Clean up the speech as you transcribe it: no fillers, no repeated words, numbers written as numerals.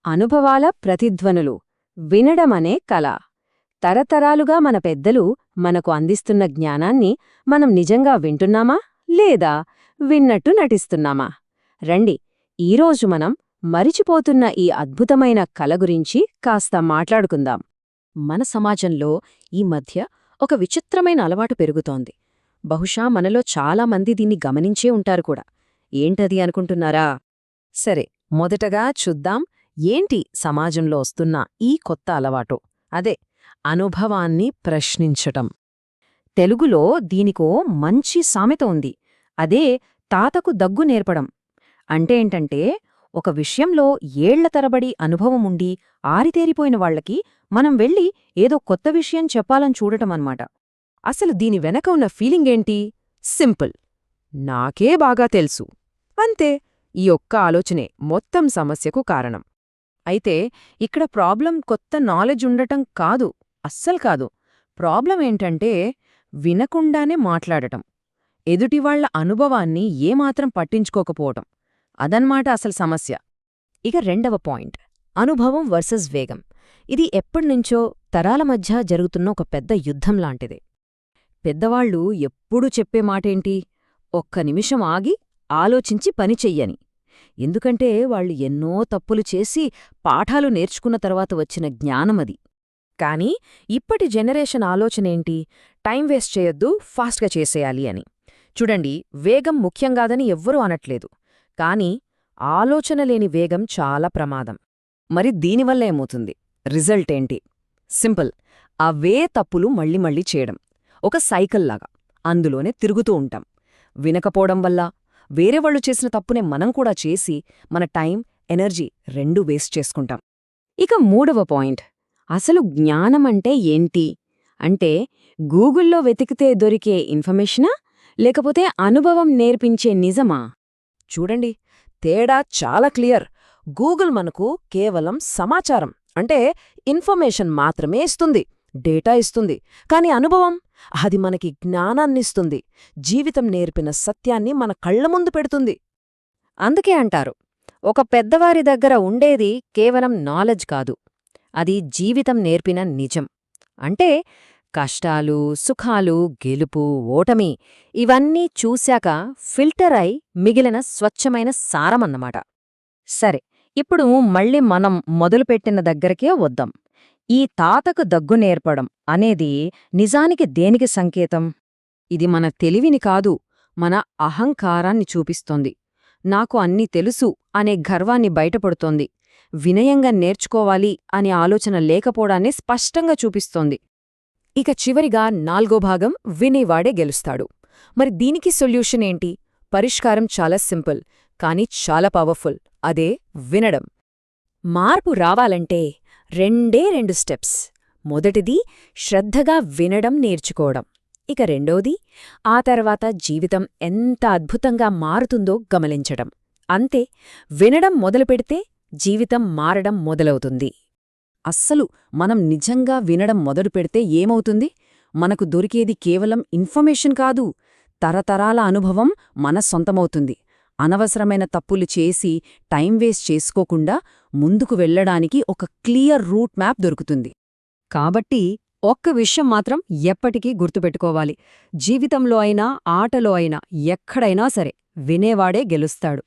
అనుభవాల ప్రతిధ్వనులు వినడమనే కళ. తరతరాలుగా మన పెద్దలు మనకు అందిస్తున్న జ్ఞానాన్ని మనం నిజంగా వింటున్నామా లేదా విన్నట్టు నటిస్తున్నామా? రండి, ఈరోజు మనం మరిచిపోతున్న ఈ అద్భుతమైన కళ గురించి కాస్త మాట్లాడుకుందాం. మన సమాజంలో ఈ మధ్య ఒక విచిత్రమైన అలవాటు పెరుగుతోంది. బహుశా మనలో చాలామంది దీన్ని గమనించే ఉంటారు కూడా. ఏంటది అనుకుంటున్నారా? సరే, మొదటగా చూద్దాం, ఏంటి సమాజంలో వస్తున్న ఈ కొత్త అలవాటు. అదే అనుభవాన్ని ప్రశ్నించటం. తెలుగులో దీనికో మంచి సామెత ఉంది. అదే తాతకు దగ్గు నేర్పడం. అంటే ఏంటంటే, ఒక విషయంలో ఏళ్ల తరబడి అనుభవముండి ఆరితేరిపోయిన వాళ్లకి మనం వెళ్ళి ఏదో కొత్త విషయం చెప్పాలని చూడటమన్నమాట. అసలు దీని వెనక ఉన్న ఫీలింగేంటి? సింపుల్, నాకే బాగా తెలుసు అంతే. ఈ ఒక్క ఆలోచనే మొత్తం సమస్యకు కారణం. అయితే ఇక్కడ ప్రాబ్లం కొత్త నాలెడ్జ్ ఉండటం కాదు, అస్సలు కాదు. ప్రాబ్లం ఏంటంటే వినకుండానే మాట్లాడటం, ఎదుటివాళ్ల అనుభవాన్ని ఏమాత్రం పట్టించుకోకపోవటం. అదన్మాట అసలు సమస్య. ఇక రెండవ పాయింట్, అనుభవం వర్సెస్ వేగం. ఇది ఎప్పటినుంచో తరాల మధ్య జరుగుతున్న ఒక పెద్ద యుద్ధం లాంటిదే. పెద్దవాళ్లు ఎప్పుడూ చెప్పే మాటేంటి? ఒక్క నిమిషం ఆగి ఆలోచించి పని చెయ్యని. ఎందుకంటే వాళ్లు ఎన్నో తప్పులు చేసి పాఠాలు నేర్చుకున్న తర్వాత వచ్చిన జ్ఞానమది. కాని ఇప్పటి జనరేషన్ ఆలోచనేంటి? టైం వేస్ట్ చేయొద్దు, ఫాస్ట్గా చేసేయాలి అని. చూడండి, వేగం ముఖ్యంగాదని ఎవ్వరూ అనట్లేదు, కాని ఆలోచన లేని వేగం చాలా ప్రమాదం. మరి దీనివల్ల ఏమవుతుంది? రిజల్ట్ ఏంటి? సింపుల్, అవే తప్పులు మళ్ళీ మళ్ళీ చేయడం. ఒక సైకిల్లాగా అందులోనే తిరుగుతూ ఉంటాం. వినకపోవడం వల్ల వేరేవాళ్లు చేసిన తప్పునే మనం కూడా చేసి మన టైం, ఎనర్జీ రెండూ వేస్ట్ చేసుకుంటాం. ఇక మూడవ పాయింట్, అసలు జ్ఞానమంటే ఏంటి? అంటే గూగుల్లో వెతికితే దొరికే ఇన్ఫర్మేషనా, లేకపోతే అనుభవం నేర్పించే నిజమా? చూడండి, తేడా చాలా క్లియర్. గూగుల్ మనకు కేవలం సమాచారం అంటే ఇన్ఫర్మేషన్ మాత్రమే ఇస్తుంది, డేటా ఇస్తుంది. కాని అనుభవం, అది మనకి జ్ఞానాన్నిస్తుంది, జీవితం నేర్పిన సత్యాన్ని మన కళ్ల ముందు పెడుతుంది. అందుకే అంటారు, ఒక పెద్దవారి దగ్గర ఉండేది కేవలం నాలెడ్జ్ కాదు, అది జీవితం నేర్పిన నిజం. అంటే కష్టాలు, సుఖాలు, గెలుపు, ఓటమి ఇవన్నీ చూశాక ఫిల్టర్ అయి మిగిలిన స్వచ్ఛమైన సారమన్నమాట. సరే, ఇప్పుడు మళ్ళీ మనం మొదలుపెట్టిన దగ్గరకే వద్దాం. ఈ తాతకు దగ్గు నేర్పడం అనేది నిజానికి దేనికి సంకేతం? ఇది మన తెలివిని కాదు, మన అహంకారాన్ని చూపిస్తోంది. నాకు అన్నీ తెలుసు అనే గర్వాన్ని బయటపడుతోంది. వినయంగా నేర్చుకోవాలి అనే ఆలోచన లేకపోవడాన్ని స్పష్టంగా చూపిస్తోంది. ఇక చివరిగా నాల్గో భాగం, వినేవాడే గెలుస్తాడు. మరి దీనికి సొల్యూషన్ ఏంటి? పరిష్కారం చాలా సింపుల్, కానీ చాలా పవర్ఫుల్. అదే వినడం. మార్పు రావాలంటే రెండు స్టెప్స్. మొదటిది శ్రద్ధగా వినడం నేర్చుకోవడం. ఇక రెండోది, ఆ తర్వాత జీవితం ఎంత అద్భుతంగా మారుతుందో గమనించడం. అంతే, వినడం మొదలుపెడితే జీవితం మారడం మొదలవుతుంది. అస్సలు మనం నిజంగా వినడం మొదలుపెడితే ఏమవుతుంది? మనకు దొరికేది కేవలం ఇన్ఫర్మేషన్ కాదు, తరతరాల అనుభవం మన సొంతమవుతుంది. అనవసరమైన తప్పులు చేసి టైం వేస్ట్ చేసుకోకుండా ముందుకు వెళ్లడానికి ఒక క్లియర్ రూట్ మ్యాప్ దొరుకుతుంది. కాబట్టి ఒక్క విషయం మాత్రం ఎప్పటికీ గుర్తుపెట్టుకోవాలి, జీవితంలో అయినా ఆటలో అయినా ఎక్కడైనా సరే వినేవాడే గెలుస్తాడు.